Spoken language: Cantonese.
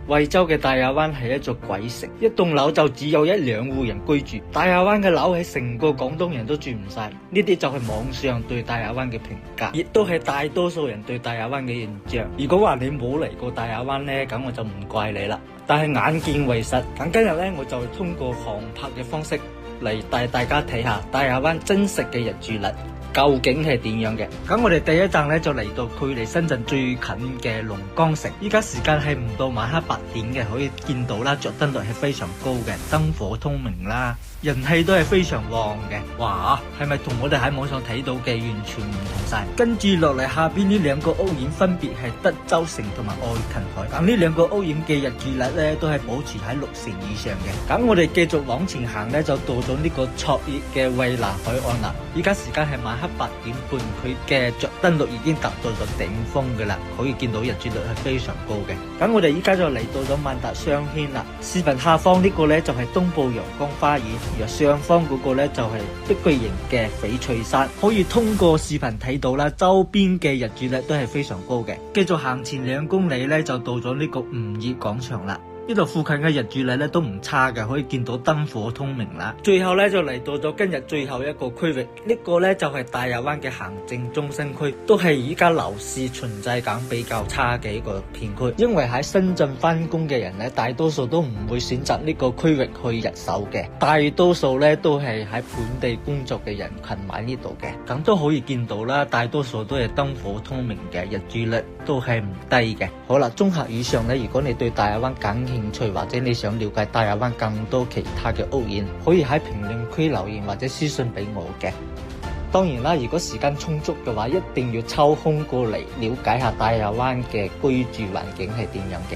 惠州嘅大亞灣係一座鬼城，一棟樓就只有1、2戶人居住。大亞灣嘅樓係成個廣東人都住唔晒，呢啲就係網上對大亞灣嘅評價，亦都係大多數人對大亞灣嘅印象。如果話你冇嚟過大亞灣呢，咁我就唔怪你啦。但係眼見為實，咁今日呢，我就通過航拍嘅方式嚟帶大家睇下大亞灣真實嘅日住率究竟係點樣嘅。咁我哋第一站咧就嚟到距離深圳最近嘅龍崗城，依家時間係唔到晚黑8點嘅，可以見到啦，着燈率係非常高嘅，燈火通明啦，人氣都係非常旺嘅。哇，係咪同我哋喺網上睇到嘅完全唔同晒？跟住落嚟下邊呢兩個屋苑分別係德州城同埋愛琴海，咁呢兩個屋苑嘅日住率咧都係保持喺6成以上嘅。咁我哋繼續往前行咧，就到咗呢個卓越嘅惠南海岸啦。依家時間係晚黑8點半，佢嘅着燈率已經達到咗頂峰嘅啦，可以見到日住率係非常高嘅。咁我哋依家就嚟到咗萬達商圈啦。視頻下方呢個呢，就係東部陽光花園，而上方嗰個呢，就係碧桂園嘅翡翠山，可以通過視頻睇到啦，周邊嘅日住率都係非常高嘅。繼續行前2公里呢，就到咗呢個吳業廣場啦。呢度附近嘅日住率咧都唔差嘅，可以見到燈火通明啦。最後咧就嚟到咗今日最後一個區域，呢個咧就係大亞灣嘅行政中心區，都係依家樓市存在感比較差嘅一個片區。因為喺深圳翻工嘅人咧，大多數都唔會選擇呢個區域去入手嘅，大多數咧都係喺本地工作嘅人群買呢度嘅。咁都可以見到啦，大多數都係燈火通明嘅，日住率都係唔低嘅。好啦，綜合以上咧，如果你對大亞灣感興趣或者你想了解大亞灣更多其他嘅屋苑，可以喺評論區留言或者私信俾我嘅。當然啦，如果時間充足嘅話，一定要抽空過嚟了解下大亞灣嘅居住環境係點樣嘅。